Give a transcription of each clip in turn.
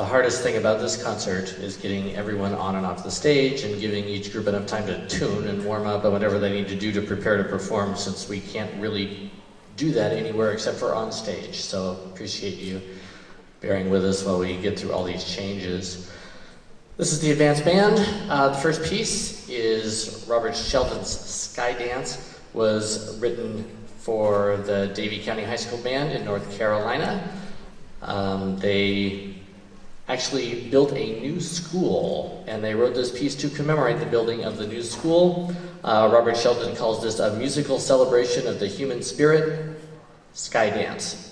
The hardest thing about this concert is getting everyone on and off the stage and giving each group enough time to tune and warm up and whatever they need to do to prepare to perform, since we can't really do that anywhere except for on stage. So appreciate you bearing with us while we get through all these changes. This is the advanced band. The first piece is Robert Sheldon's Skydance. Was written for the Davie County High School Band in North Carolina. They actually built a new school, and they wrote this piece to commemorate the building of the new school. Robert Sheldon calls this a musical celebration of the human spirit, Skydance.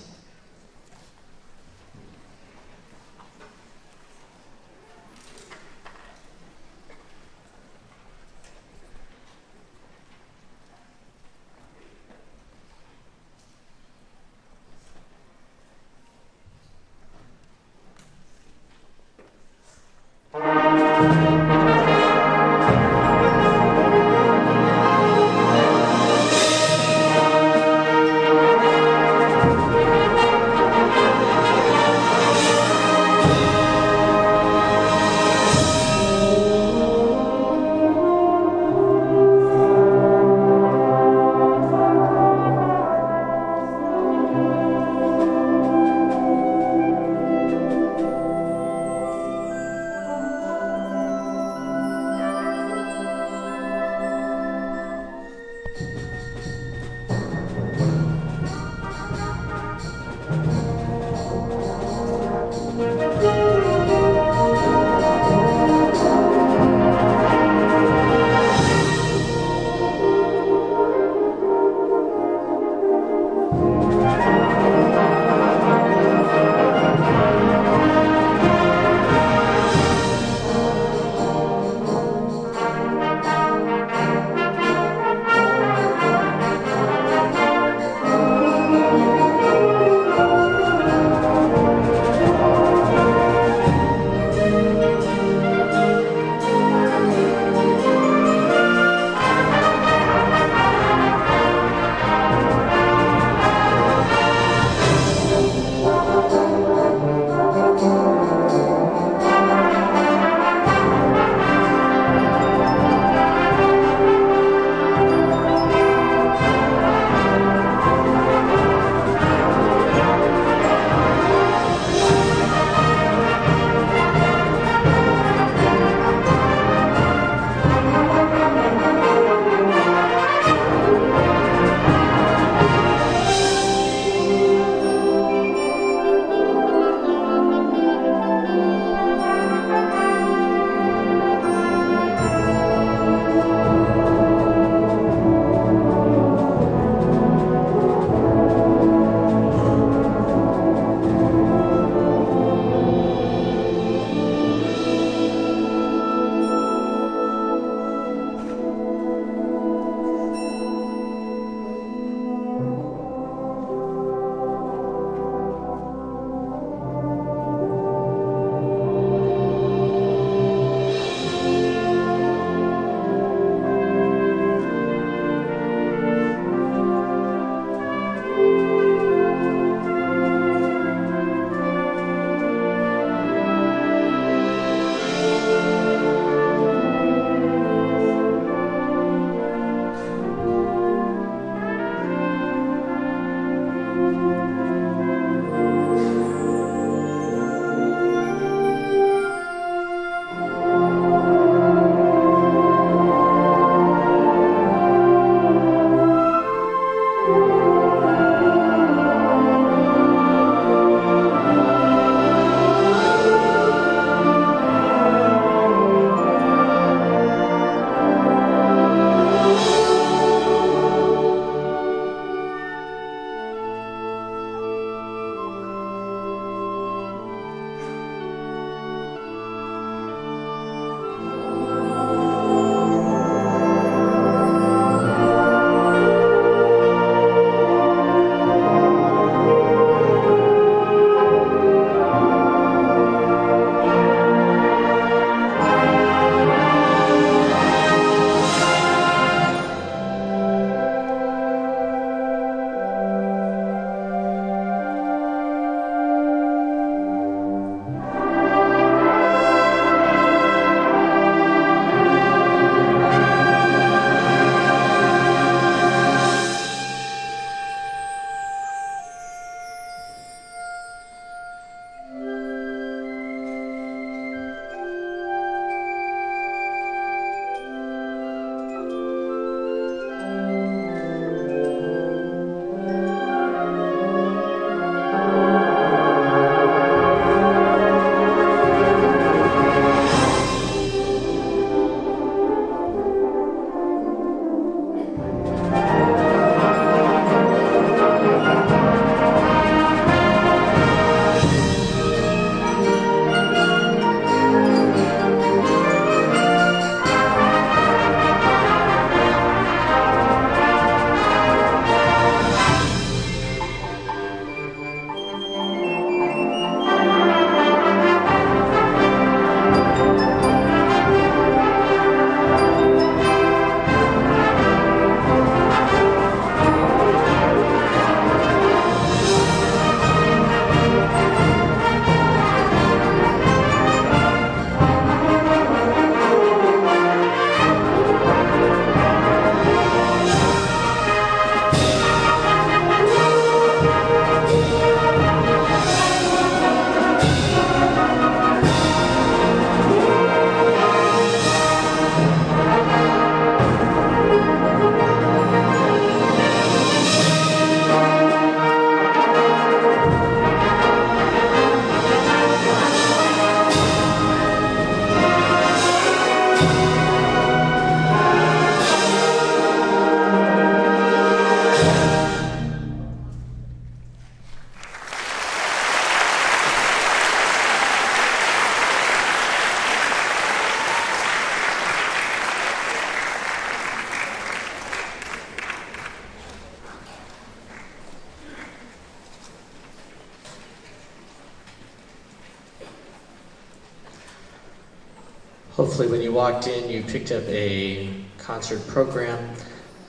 Hopefully when you walked in, you picked up a concert program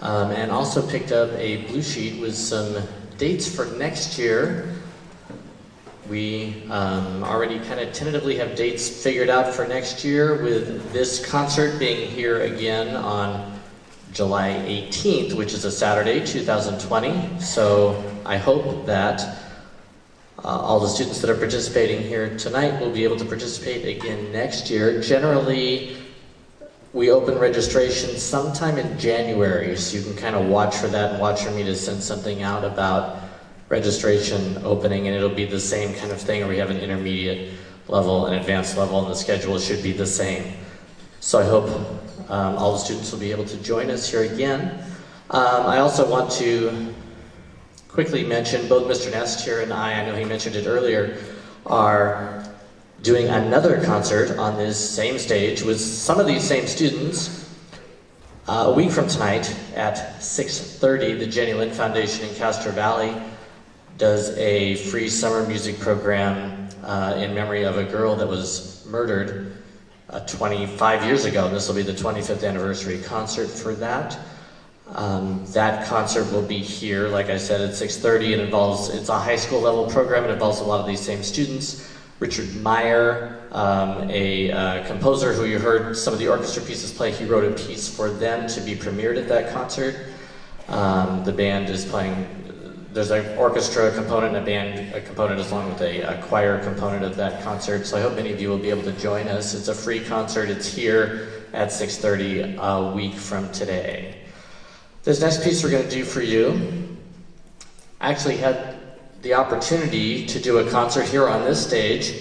and also picked up a blue sheet with some dates for next year. We already kind of tentatively have dates figured out for next year, with this concert being here again on July 18th, which is a Saturday, 2020. So I hope that all the students that are participating here tonight will be able to participate again next year. Generally, we open registration sometime in January, so you can kind of watch for that and watch for me to send something out about registration opening, and it'll be the same kind of thing where we have an intermediate level, an advanced level, and the schedule should be the same. So I hope all the students will be able to join us here again. I also want to quickly mention both Mr. Nest here and I know he mentioned it earlier, are doing another concert on this same stage with some of these same students a week from tonight at 6:30. The Jenny Lind Foundation in Castro Valley does a free summer music program in memory of a girl that was murdered 25 years ago, and this will be the 25th anniversary concert for that. That concert will be here, like I said, at 6:30. It's a high school level program. It involves a lot of these same students. Richard Meyer, a composer who you heard some of the orchestra pieces play, he wrote a piece for them to be premiered at that concert. The band is playing, there's an orchestra component and a band component along with a choir component of that concert. So I hope many of you will be able to join us. It's a free concert. It's here at 6:30 a week from today. This next piece we're going to do for you, I actually had the opportunity to do a concert here on this stage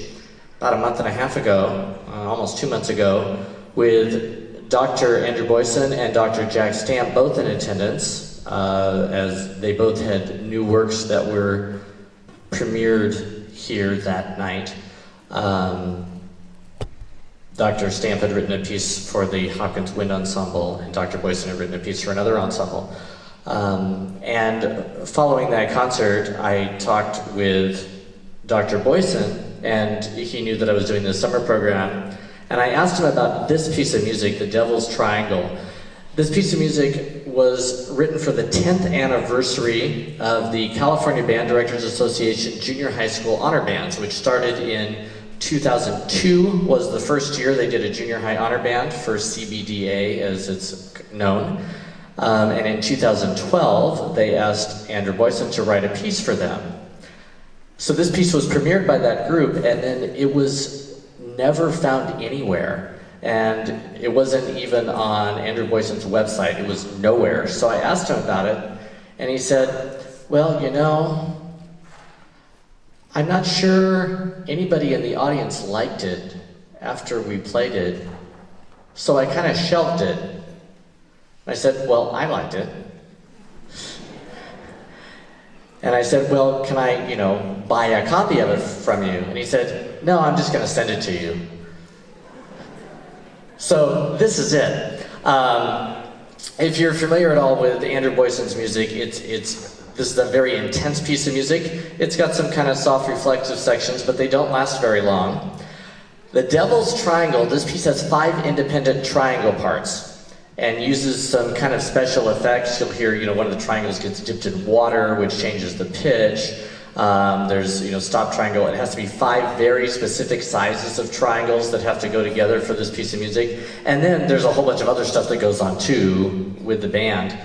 about a month and a half ago, almost 2 months ago, with Dr. Andrew Boysen and Dr. Jack Stamp, both in attendance, as they both had new works that were premiered here that night. Dr. Stamp had written a piece for the Hopkins Wind Ensemble, and Dr. Boysen had written a piece for another ensemble. And following that concert, I talked with Dr. Boysen, and he knew that I was doing this summer program, and I asked him about this piece of music, The Devil's Triangle. This piece of music was written for the 10th anniversary of the California Band Directors Association Junior High School Honor Bands, which started in 2002 was the first year they did a junior high honor band for CBDA, as it's known. And in 2012, they asked Andrew Boysen to write a piece for them. So this piece was premiered by that group, and then it was never found anywhere. And it wasn't even on Andrew Boysen's website. It was nowhere. So I asked him about it, and he said, well, you know, I'm not sure anybody in the audience liked it after we played it, so I kind of shelved it. I said, well, I liked it. And I said, well, can I, buy a copy of it from you? And he said, no, I'm just going to send it to you. So this is it. If you're familiar at all with Andrew Boysen's music, this is a very intense piece of music. It's got some kind of soft reflective sections, but they don't last very long. The Devil's Triangle, this piece has 5 independent triangle parts and uses some kind of special effects. You'll hear, one of the triangles gets dipped in water, which changes the pitch. There's, stop triangle. It has to be 5 very specific sizes of triangles that have to go together for this piece of music. And then there's a whole bunch of other stuff that goes on too with the band.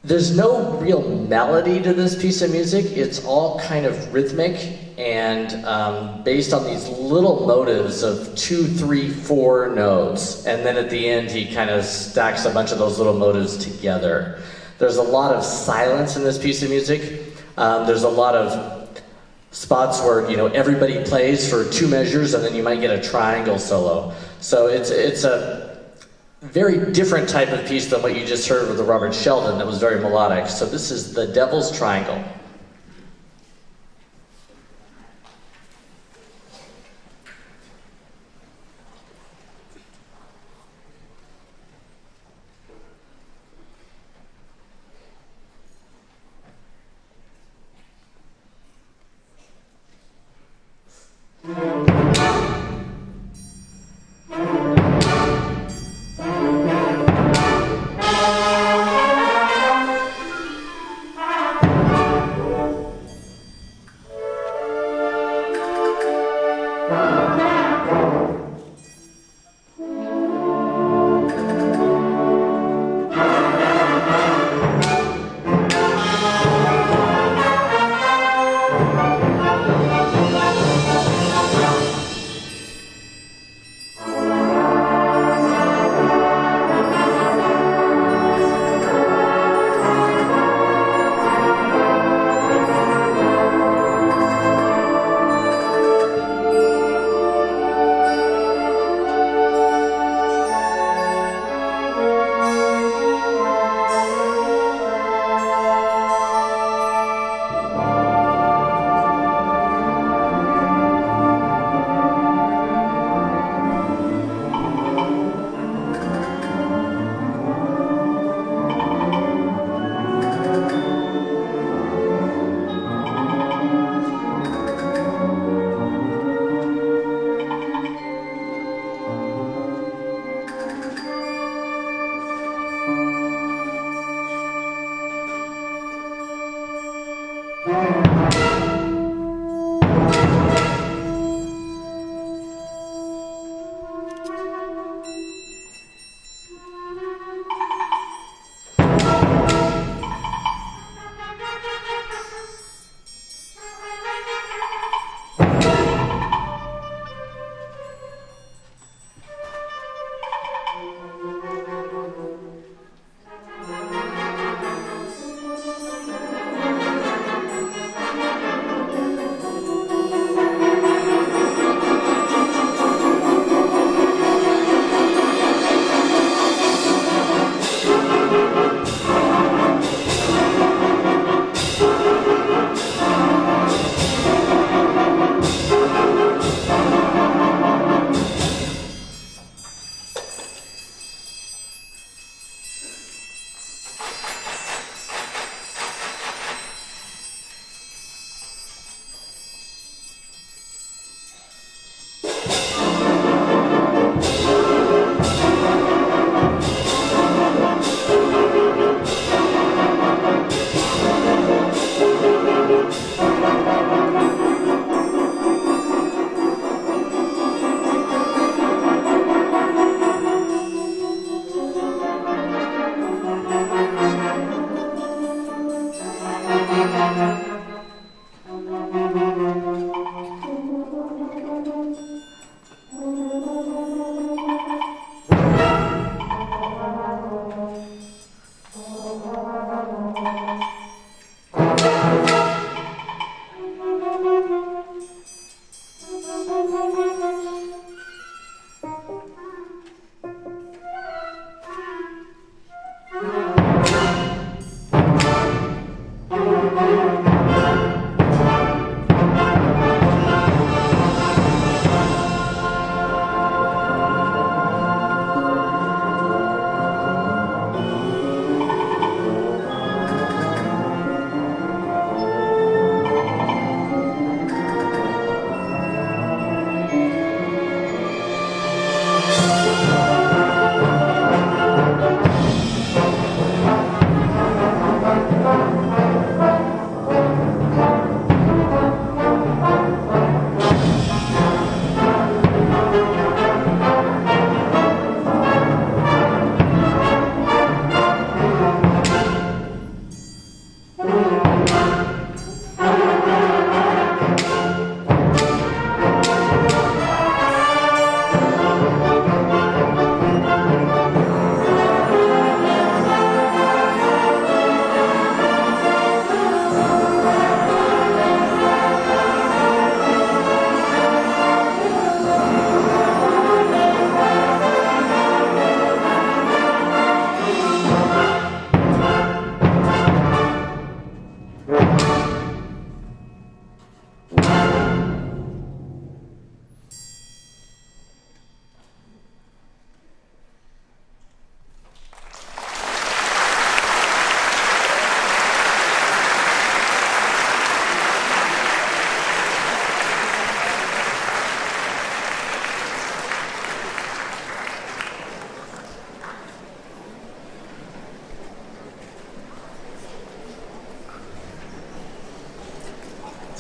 There's no real melody to this piece of music. It's all kind of rhythmic and based on these little motives of 2, 3, 4 notes. And then at the end, he kind of stacks a bunch of those little motives together. There's a lot of silence in this piece of music. There's a lot of spots where, everybody plays for 2 measures and then you might get a triangle solo. So it's a very different type of piece than what you just heard with the Robert Sheldon that was very melodic. So this is The Devil's Triangle.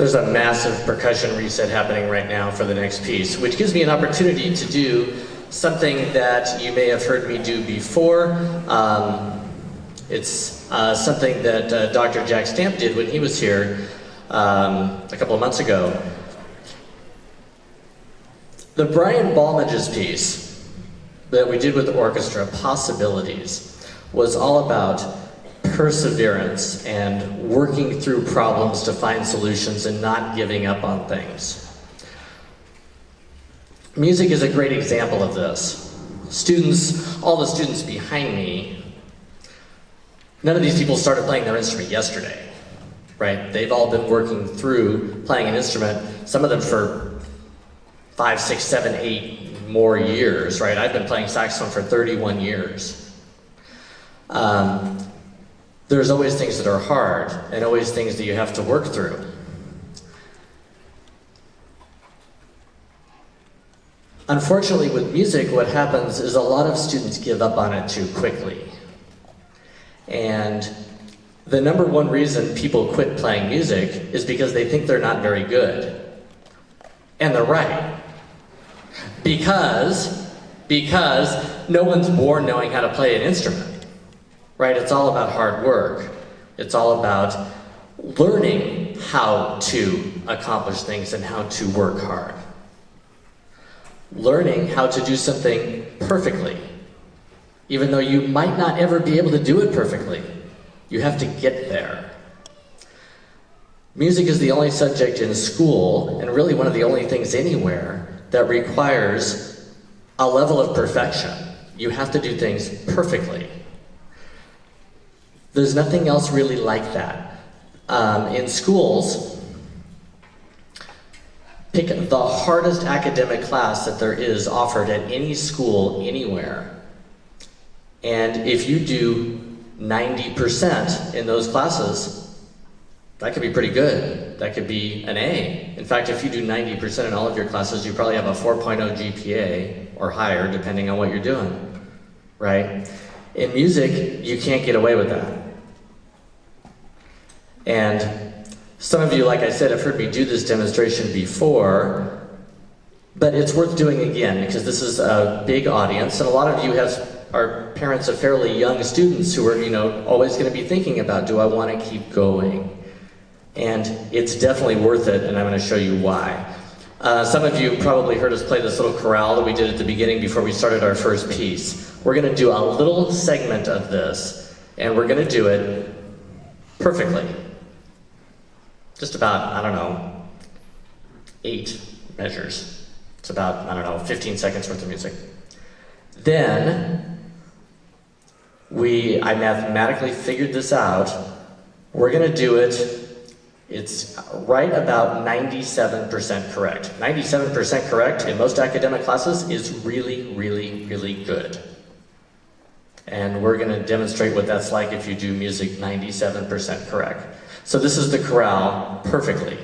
There's a massive percussion reset happening right now for the next piece, which gives me an opportunity to do something that you may have heard me do before. It's something that Dr. Jack Stamp did when he was here a couple of months ago. The Brian Balmage's piece that we did with the orchestra, Possibilities, was all about perseverance and working through problems to find solutions and not giving up on things. Music is a great example of this. Students, all the students behind me, none of these people started playing their instrument yesterday, right? They've all been working through playing an instrument, some of them for 5, 6, 7, 8 more years, right? I've been playing saxophone for 31 years. There's always things that are hard and always things that you have to work through. Unfortunately, with music, what happens is a lot of students give up on it too quickly. And the number one reason people quit playing music is because they think they're not very good. And they're right. Because no one's born knowing how to play an instrument. Right? It's all about hard work. It's all about learning how to accomplish things and how to work hard. Learning how to do something perfectly. Even though you might not ever be able to do it perfectly, you have to get there. Music is the only subject in school, and really one of the only things anywhere, that requires a level of perfection. You have to do things perfectly. There's nothing else really like that. In schools, pick the hardest academic class that there is offered at any school, anywhere. And if you do 90% in those classes, that could be pretty good. That could be an A. In fact, if you do 90% in all of your classes, you probably have a 4.0 GPA or higher, depending on what you're doing, right? In music, you can't get away with that. And some of you, like I said, have heard me do this demonstration before, but it's worth doing again because this is a big audience, and a lot of you are parents of fairly young students who are, always going to be thinking about, do I want to keep going? And it's definitely worth it, and I'm going to show you why. Some of you probably heard us play this little chorale that we did at the beginning before we started our first piece. We're going to do a little segment of this, and we're going to do it perfectly. Just about, 8 measures. It's about, 15 seconds worth of music. Then, I mathematically figured this out. We're going to do it, it's right about 97% correct. 97% correct in most academic classes is really, really, really good. And we're going to demonstrate what that's like if you do music 97% correct. So this is the chorale perfectly.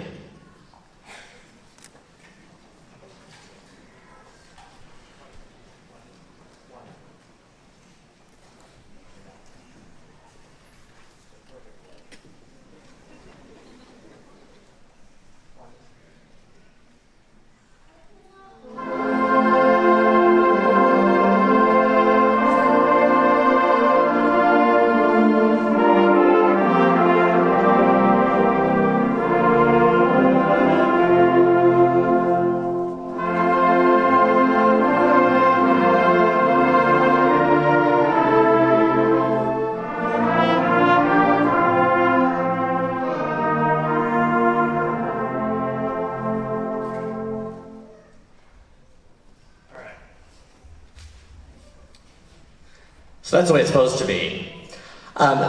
So that's the way it's supposed to be.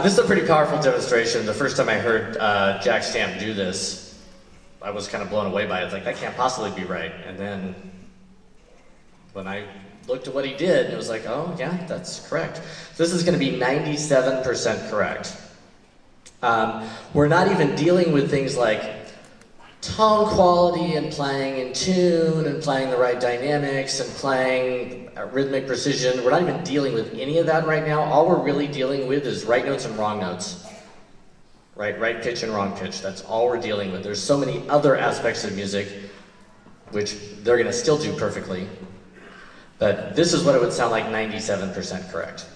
This is a pretty powerful demonstration. The first time I heard Jack Stamp do this, I was kind of blown away by it. It's like, that can't possibly be right. And then when I looked at what he did, it was like, oh yeah, that's correct. So this is going to be 97% correct. We're not even dealing with things like tone quality and playing in tune and playing the right dynamics and playing rhythmic precision. We're not even dealing with any of that right now. All we're really dealing with is right notes and wrong notes. right? Right pitch and wrong pitch, that's all we're dealing with. There's so many other aspects of music which they're gonna still do perfectly, but this is what it would sound like 97% correct.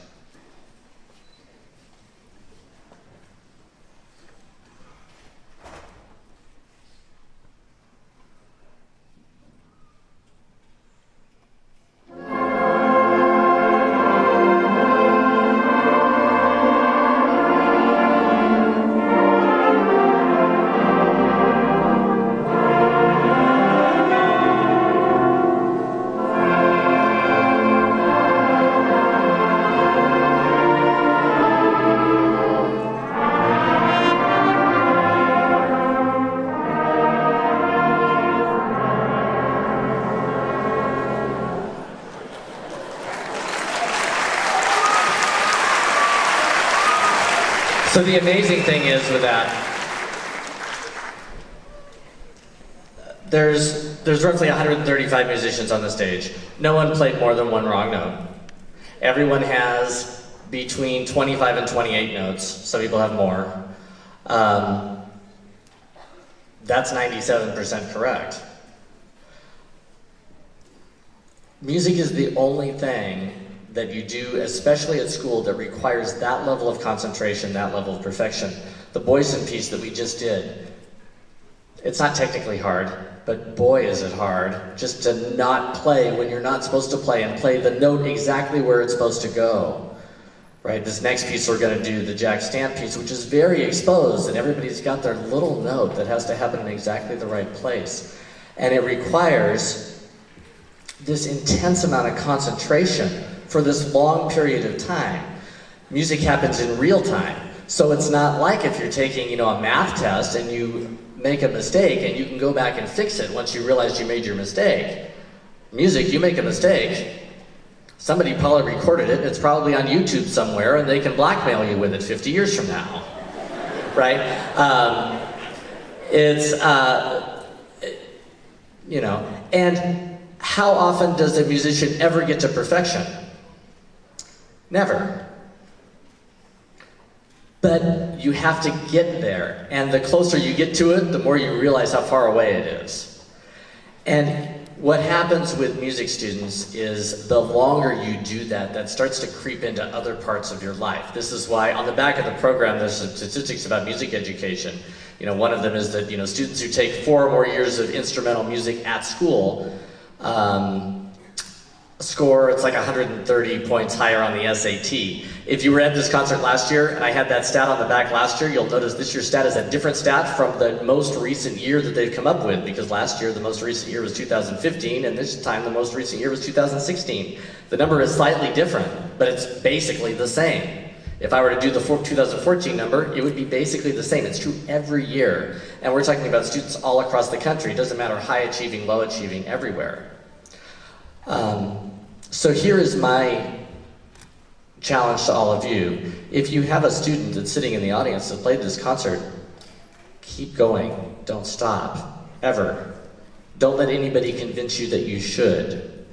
So the amazing thing is with that, there's roughly 135 musicians on the stage. No one played more than one wrong note. Everyone has between 25 and 28 notes. Some people have more. That's 97% correct. Music is the only thing that you do, especially at school, that requires that level of concentration, that level of perfection. The Boysen piece that we just did, it's not technically hard, but boy is it hard just to not play when you're not supposed to play and play the note exactly where it's supposed to go. Right? This next piece we're going to do, the Jack Stamp piece, which is very exposed, and everybody's got their little note that has to happen in exactly the right place. And it requires this intense amount of concentration for this long period of time. Music happens in real time. So it's not like if you're taking, a math test and you make a mistake and you can go back and fix it once you realize you made your mistake. Music, you make a mistake, somebody probably recorded it, it's probably on YouTube somewhere, and they can blackmail you with it 50 years from now, right? And how often does a musician ever get to perfection? Never. But you have to get there, and the closer you get to it, the more you realize how far away it is. And what happens with music students is the longer you do that, that starts to creep into other parts of your life. This is why on the back of the program there's some statistics about music education. One of them is that students who take 4 or more years of instrumental music at school score, it's like 130 points higher on the SAT. If you were at this concert last year, and I had that stat on the back last year, you'll notice this year's stat is a different stat from the most recent year that they've come up with, because last year the most recent year was 2015, and this time the most recent year was 2016. The number is slightly different, but it's basically the same. If I were to do the 2014 number, it would be basically the same. It's true every year. And we're talking about students all across the country. It doesn't matter high achieving, low achieving, everywhere. So here is my challenge to all of you. If you have a student that's sitting in the audience that played this concert, keep going. Don't stop, ever. Don't let anybody convince you that you should.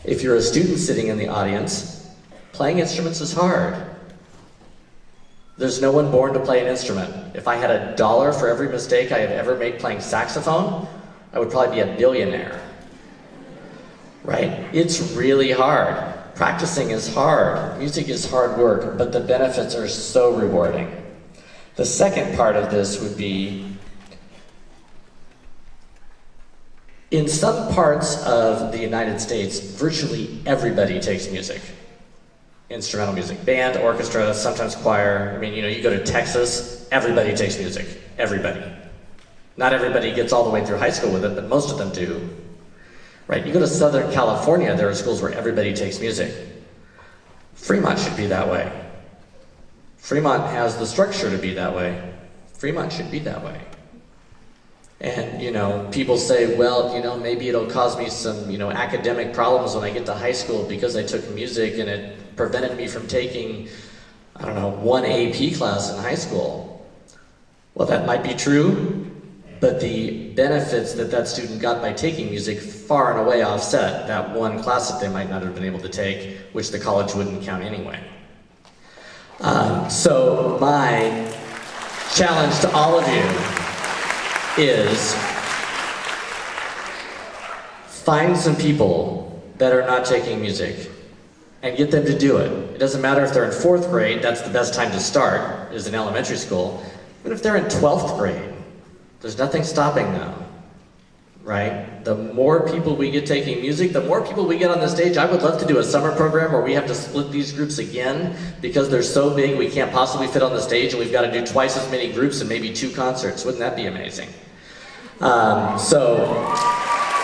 If you're a student sitting in the audience, playing instruments is hard. There's no one born to play an instrument. If I had $1 for every mistake I have ever made playing saxophone, I would probably be a billionaire. Right? It's really hard. Practicing is hard. Music is hard work, but the benefits are so rewarding. The second part of this would be, in some parts of the United States, virtually everybody takes music. Instrumental music, band, orchestra, sometimes choir. You go to Texas, everybody takes music. Everybody. Not everybody gets all the way through high school with it, but most of them do. Right? You go to Southern California, there are schools where everybody takes music. Fremont should be that way. Fremont has the structure to be that way. Fremont should be that way. And, people say, well, maybe it'll cause me some, academic problems when I get to high school because I took music and it prevented me from taking, one AP class in high school. Well, that might be true. But the benefits that student got by taking music far and away offset that one class that they might not have been able to take, which the college wouldn't count anyway. So my challenge to all of you is find some people that are not taking music and get them to do it. It doesn't matter if they're in 4th grade, that's the best time to start, is in elementary school. But if they're in 12th grade, there's nothing stopping them, right? The more people we get taking music, the more people we get on the stage. I would love to do a summer program where we have to split these groups again because they're so big we can't possibly fit on the stage and we've got to do twice as many groups and maybe 2 concerts. Wouldn't that be amazing? So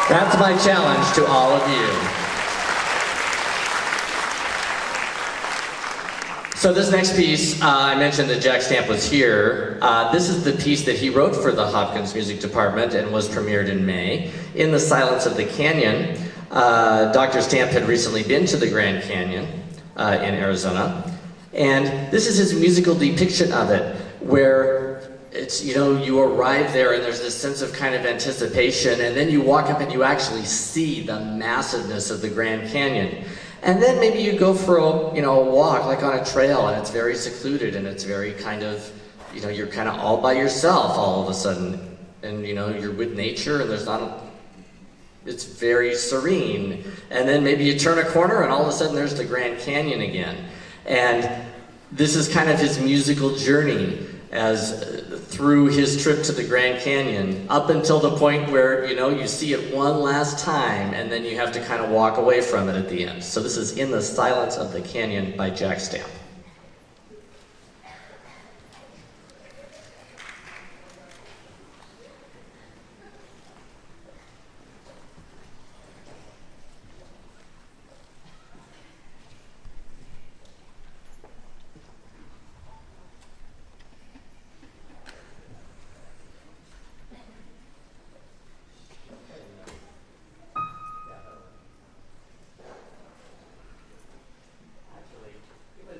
that's my challenge to all of you. So this next piece, I mentioned that Jack Stamp was here. This is the piece that he wrote for the Hopkins Music Department and was premiered in May. In the Silence of the Canyon, Dr. Stamp had recently been to the Grand Canyon in Arizona. And this is his musical depiction of it, where it's, you know, you arrive there and there's this sense of kind of anticipation, and then you walk up and you actually see the massiveness of the Grand Canyon. And then maybe you go for a, a walk, like on a trail, and it's very secluded, and it's very kind of, you're kind of all by yourself all of a sudden. And, you're with nature, and it's very serene. And then maybe you turn a corner, and all of a sudden there's the Grand Canyon again. And this is kind of his musical journey through his trip to the Grand Canyon, up until the point where, you see it one last time, and then you have to kind of walk away from it at the end. So this is In the Silence of the Canyon by Jack Stamp. Actually, it was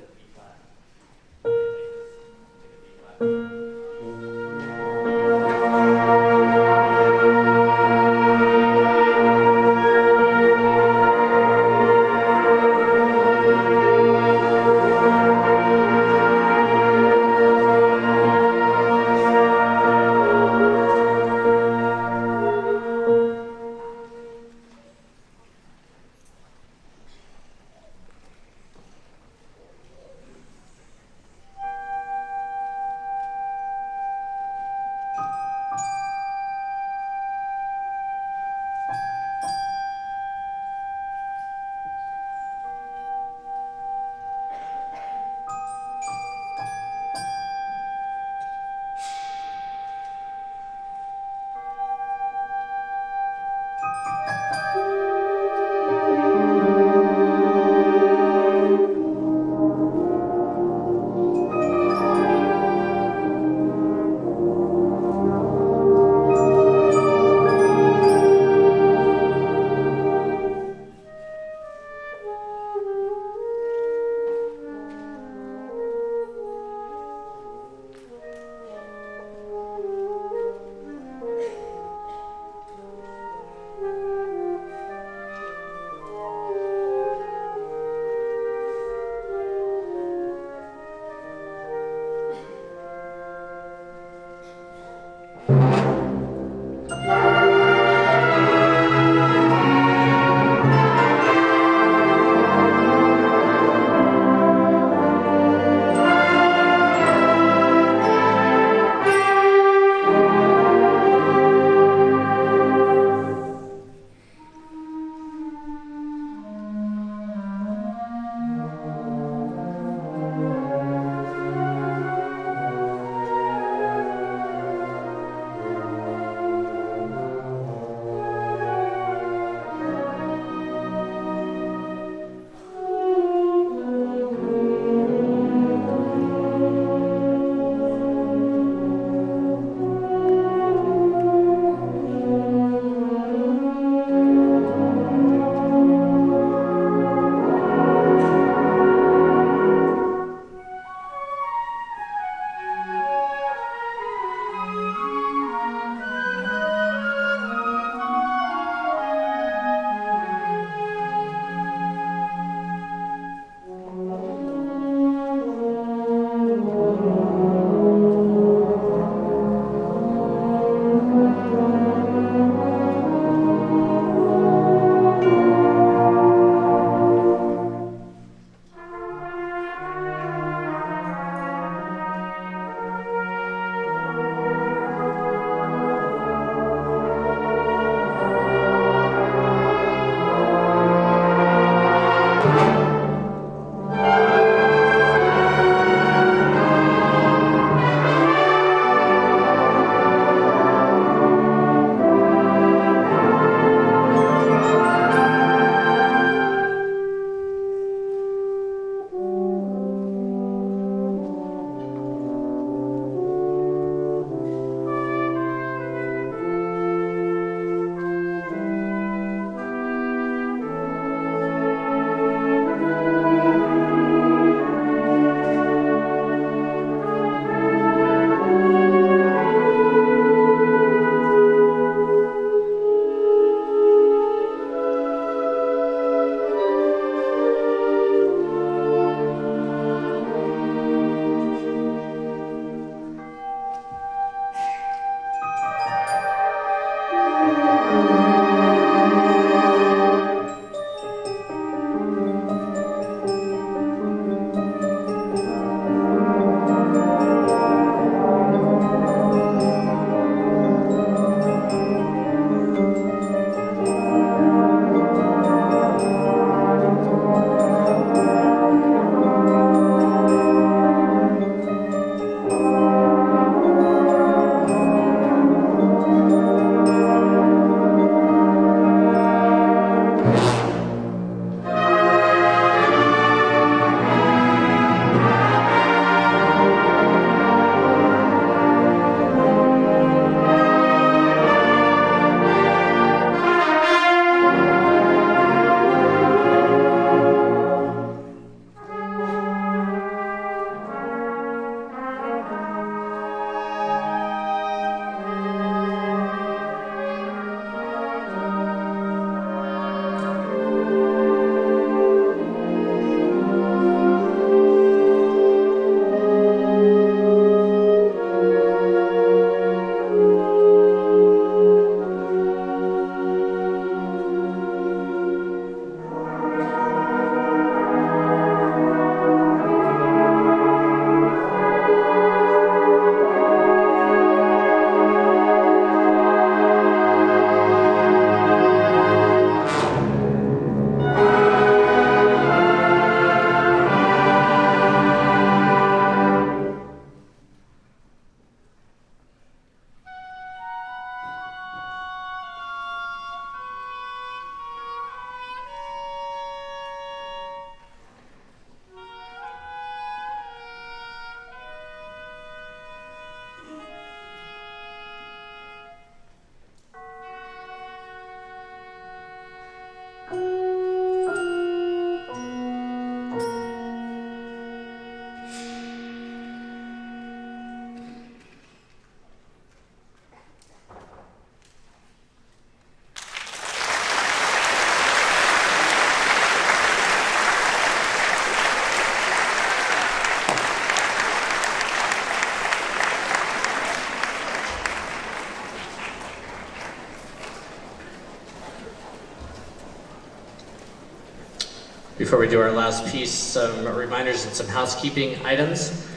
Before we do our last piece, some reminders and some housekeeping items.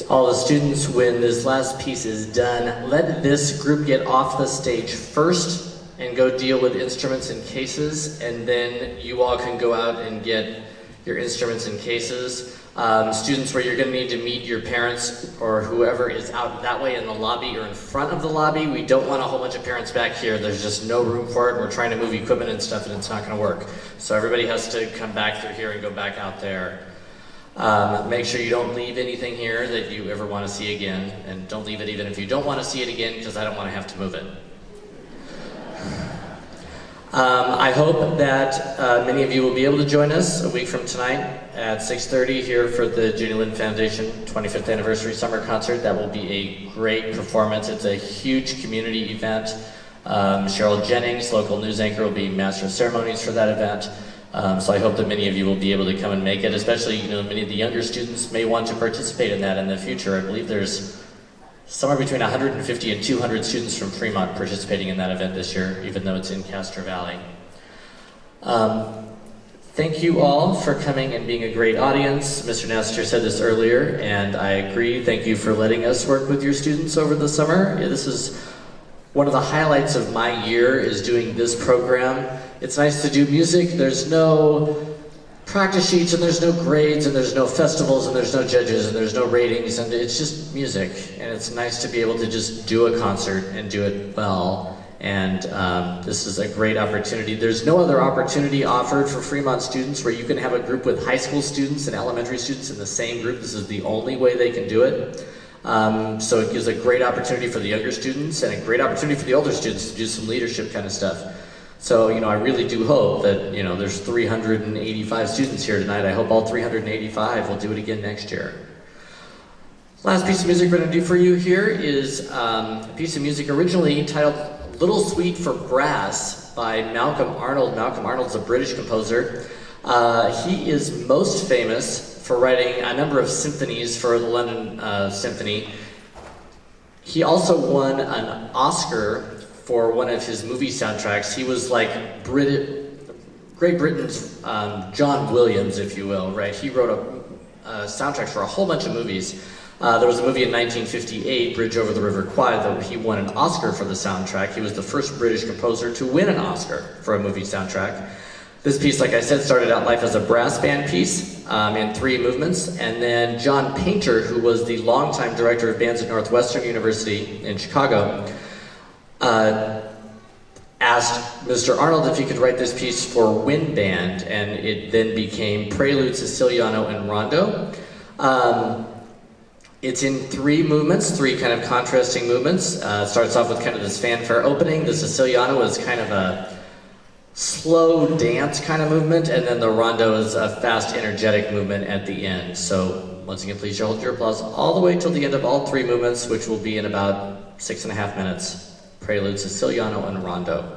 All the students, when this last piece is done, let this group get off the stage first and go deal with instruments and cases, and then you all can go out and get your instruments and cases. Students where you're going to need to meet your parents or whoever is out that way in the lobby or in front of the lobby. We don't want a whole bunch of parents back here. There's just no room for it. We're trying to move equipment and stuff and it's not going to work. So everybody has to come back through here and go back out there. Make sure you don't leave anything here that you ever want to see again, and don't leave it even if you don't want to see it again, because I don't want to have to move it. I hope that many of you will be able to join us a week from tonight at 6:30 here for the Jenny Lind Foundation 25th Anniversary Summer Concert. That will be a great performance. It's a huge community event. Cheryl Jennings, local news anchor, will be master of ceremonies for that event. So I hope that many of you will be able to come and make it, especially, many of the younger students may want to participate in that in the future. I believe there's somewhere between 150 and 200 students from Fremont participating in that event this year, even though it's in Castro Valley. Thank you all for coming and being a great audience. Mr. Nestor said this earlier, and I agree. Thank you for letting us work with your students over the summer. This is one of the highlights of my year, is doing this program. It's nice to do music. There's no practice sheets, and there's no grades, and there's no festivals, and there's no judges, and there's no ratings, and it's just music. And it's nice to be able to just do a concert and do it well. And this is a great opportunity. There's no other opportunity offered for Fremont students where you can have a group with high school students and elementary students in the same group. This is the only way they can do it. So it gives a great opportunity for the younger students and a great opportunity for the older students to do some leadership kind of stuff. So, I really do hope that, there's 385 students here tonight. I hope all 385 will do it again next year. Last piece of music we're going to do for you here is a piece of music originally titled Little Suite for Brass by Malcolm Arnold. Malcolm Arnold's a British composer. He is most famous for writing a number of symphonies for the London Symphony. He also won an Oscar for one of his movie soundtracks. He was like Great Britain's John Williams, if you will, right? He wrote soundtracks for a whole bunch of movies. There was a movie in 1958, Bridge Over the River Kwai, that he won an Oscar for the soundtrack. He was the first British composer to win an Oscar for a movie soundtrack. This piece, like I said, started out life as a brass band piece in 3 movements, and then John Painter, who was the longtime director of bands at Northwestern University in Chicago, asked Mr. Arnold if he could write this piece for wind band, and it then became Prelude, Siciliano, and Rondo. It's in 3 movements, 3 kind of contrasting movements. It starts off with kind of this fanfare opening. The Siciliano is kind of a slow dance kind of movement, and then the Rondo is a fast, energetic movement at the end. So once again, please hold your applause all the way till the end of all 3 movements, which will be in about 6.5 minutes. Prelude, Siciliano, and Rondo.